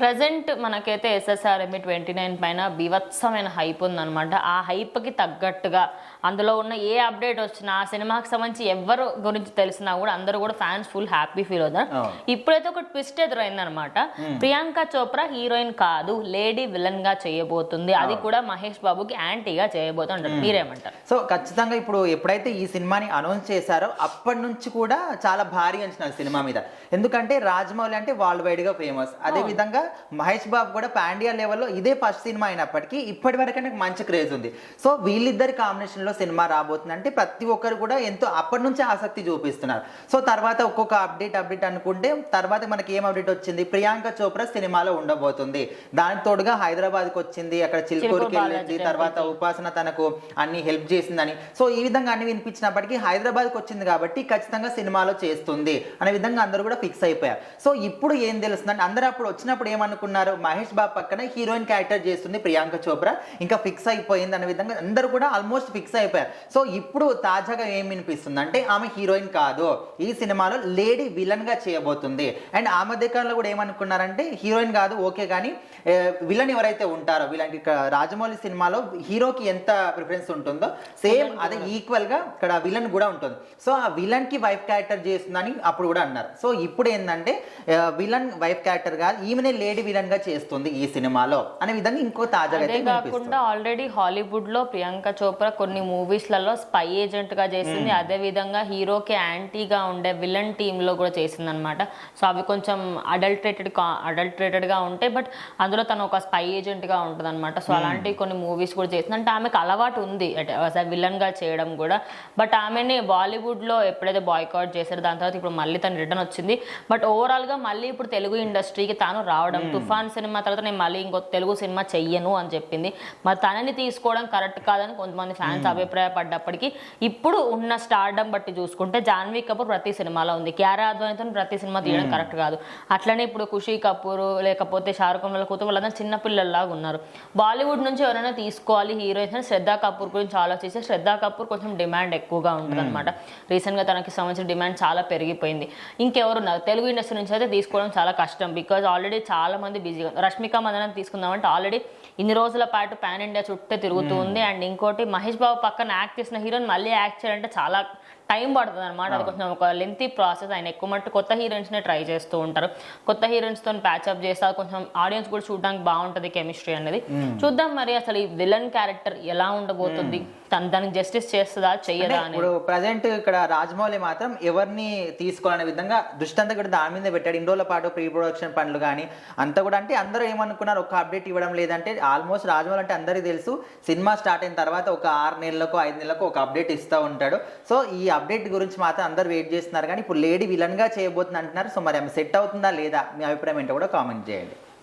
Present మనకైతే SSRM 29 పైన బీభత్సమైన హైప్ ఉందన్నమాట. ఆ హైప్కి తగ్గట్టుగా అందులో ఉన్న ఏ అప్డేట్ వచ్చినా ఆ సినిమాకి సంబంధించి ఎవరు గురించి తెలిసినా కూడా అందరూ కూడా ఫ్యాన్స్ ఫుల్ హ్యాపీ ఫీల్ అవుతారు. ఇప్పుడైతే ఒక ట్విస్ట్ ఎదురైందనమాట. ప్రియాంక చోప్రా హీరోయిన్ కాదు, లేడీ విలన్ గా చేయబోతుంది. అది కూడా మహేష్ బాబుకి యాంటీగా చేయబోతుంటారు. మీరేమంటారు? సో ఖచ్చితంగా ఇప్పుడు ఎప్పుడైతే ఈ సినిమాని అనౌన్స్ చేశారో అప్పటి నుంచి కూడా చాలా భారీ అంచనాలు సినిమా మీద. ఎందుకంటే రాజమౌళి అంటే వరల్డ్ వైడ్ గా ఫేమస్. అదే విధంగా మహేష్ బాబు కూడా పాండియా లెవెల్లో ఇదే ఫస్ట్ సినిమా అయినప్పటికీ ఇప్పటి వరకు మంచి క్రేజ్ ఉంది. సో వీళ్ళిద్దరి కాంబినేషన్ లో సినిమా రాబోతుంది అంటే ప్రతి ఒక్కరు కూడా ఎంతో అప్పటి నుంచి ఆసక్తి చూపిస్తున్నారు. సో తర్వాత ఒక్కొక్క అప్డేట్ అనుకుంటే తర్వాత మనకి ఏం అప్డేట్ వచ్చింది, ప్రియాంక చోప్రా సినిమాలో ఉండబోతుంది. దానికి తోడుగా హైదరాబాద్కి వచ్చింది, అక్కడ చిలుకూరుకి వెళ్ళింది, తర్వాత ఉపాసన తనకు అన్ని హెల్ప్ చేసిందని. సో ఈ విధంగా అన్ని వినిపించినప్పటికీ హైదరాబాద్కి వచ్చింది కాబట్టి ఖచ్చితంగా సినిమాలో చేస్తుంది అనే విధంగా అందరూ కూడా ఫిక్స్ అయిపోయారు. సో ఇప్పుడు ఏం తెలుస్తుందంటే అందరూ అప్పుడు వచ్చినప్పుడు ఏమనుకున్నారు, మహేష్ బాబు పక్కన హీరోయిన్ క్యారెక్టర్ చేస్తుంది ప్రియాంక చోప్రా, ఇంకా ఫిక్స్ అయిపోయింది అనే విధంగా అందరూ కూడా ఆల్మోస్ట్ ఫిక్స్ అయిపోయారు. సో ఇప్పుడు తాజాగా ఏం వినిపిస్తుంది అంటే ఆమె హీరోయిన్ కాదు, ఈ సినిమాలో లేడీ విలన్ గా చేయబోతుంది. అండ్ ఆ మధ్య కాలంలో కూడా ఏమనుకున్నారంటే హీరోయిన్ కాదు ఓకే కానీ విలన్ ఎవరైతే ఉంటారో వీళ్ళకి రాజమౌళి సినిమాలో హీరోకి ఎంత ప్రిఫరెన్స్ ఉంటుందో సేమ్ అదే ఈక్వల్ గా ఇక్కడ విలన్ కూడా ఉంటుంది. సో ఆ విలన్ కి వైఫ్ క్యారెక్టర్ చేస్తుందని అప్పుడు కూడా అన్నారు. సో ఇప్పుడు ఏంటంటే విలన్ వైఫ్ క్యారెక్టర్ కాదు, ఈమెనే లేడీ విలన్ గా చేస్తుంది ఈ సినిమాలో అనే విధంగా ఇంకో తాజాగా కాకుండా ఆల్రెడీ హాలీవుడ్ లో ప్రియాంక చోప్రా కొన్ని మూవీస్లలో స్పై ఏజెంట్ గా చేసింది. అదే విధంగా హీరోకి యాంటీగా ఉండే విలన్ టీమ్ లో కూడా చేసింది అనమాట. సో అవి కొంచెం అడల్టరేటెడ్ గా ఉంటాయి, బట్ అందులో తను ఒక స్పై ఏజెంట్ గా ఉంటుంది అనమాట. సో అలాంటి కొన్ని మూవీస్ కూడా చేసింది. అంటే ఆమెకు అలవాటు ఉంది విలన్ గా చేయడం కూడా. బట్ ఆమెని బాలీవుడ్ లో ఎప్పుడైతే బాయ్కాట్ చేశారో దాని తర్వాత ఇప్పుడు మళ్ళీ తను రిటర్న్ వచ్చింది. బట్ ఓవరాల్ గా మళ్ళీ ఇప్పుడు తెలుగు ఇండస్ట్రీకి తాను రావడం, తుఫాన్ సినిమా తర్వాత నేను మళ్ళీ ఇంకో తెలుగు సినిమా చెయ్యను అని చెప్పింది. మరి తనని తీసుకోవడం కరెక్ట్ కాదని కొంతమంది ఫ్యాన్స్ అభిప్రాయపడ్డప్పటికీ ఇప్పుడు ఉన్న స్టార్డమ్ బట్టి చూసుకుంటే జాన్వీ కపూర్ ప్రతి సినిమాలో ఉంది, కియారా అద్వానీతో ప్రతి సినిమా తీయడం కరెక్ట్ కాదు. అట్లనే ఇప్పుడు ఖుషీ కపూర్ లేకపోతే షారుఖ్ ఖాన్ వాళ్ళ కూతురు వాళ్ళందరూ చిన్నపిల్లల్లాగా ఉన్నారు. బాలీవుడ్ నుంచి ఎవరైనా తీసుకోవాలి హీరోయిన్స్ అని శ్రద్ధా కపూర్ గురించి ఆలోచిస్తే శ్రద్ధా కపూర్ కొంచెం డిమాండ్ ఎక్కువగా ఉంటుంది అనమాట. రీసెంట్గా తనకి సంబంధించిన డిమాండ్ చాలా పెరిగిపోయింది. ఇంకెవరున్నారు తెలుగు ఇండస్ట్రీ నుంచి అయితే తీసుకోవడం చాలా కష్టం. బికాజ్ ఆల్రెడీ చాలా మంది బిజీగా, రష్మిక మందన తీసుకుందామంటే ఆల్రెడీ ఇన్ని రోజుల పాటు పాన్ ఇండియా చుట్టే తిరుగుతూ ఉంది. అండ్ ఇంకోటి మహేష్ బాబు పక్కన యాక్ట్ చేసిన హీరోని మళ్ళీ యాక్ట్ చేయాలంటే చాలా టైం పడుతుంది అనమాట. అది కొంచెం ఒక లెంతీ ప్రాసెస్. ఆయన ఎక్కువ మట్టు కొత్త హీరోయిన్స్నే ట్రై చేస్తూ ఉంటారు. కొత్త హీరోయిన్స్తో ప్యాచప్ చేస్తారు, కొంచెం ఆడియన్స్ కూడా చూడడానికి బాగుంటుంది కెమిస్ట్రీ అనేది. చూద్దాం మరి అసలు ఈ విలన్ క్యారెక్టర్ ఎలా ఉండబోతుంది, దానికి జస్టిస్ చేస్తుందా చెయ్యదా అని. ఇప్పుడు ప్రజెంట్ ఇక్కడ రాజమౌళి మాత్రం ఎవరిని తీసుకోవాలనే విధంగా దృష్టి అంతా కూడా దాని మీద పెట్టాడు. ఇన్ని రోజుల పాటు ప్రీ ప్రొడక్షన్ పనులు కానీ అంతా కూడా అంటే అందరూ ఏమనుకున్నారు, ఒక అప్డేట్ ఇవ్వడం లేదంటే ఆల్మోస్ట్ రాజమౌళి అంటే అందరికీ తెలుసు సినిమా స్టార్ట్ అయిన తర్వాత ఒక 6 నెలలకు 5 నెలలకు ఒక అప్డేట్ ఇస్తూ ఉంటాడు. సో ఈ అప్డేట్ గురించి మాత్రం అందరు వెయిట్ చేస్తున్నారు. కానీ ఇప్పుడు లేడీ విలన్ గా చేయబోతుంది అంటున్నారు. సో మరి ఆమె సెట్ అవుతుందా లేదా, మీ అభిప్రాయం ఏంటో కూడా కామెంట్ చేయండి.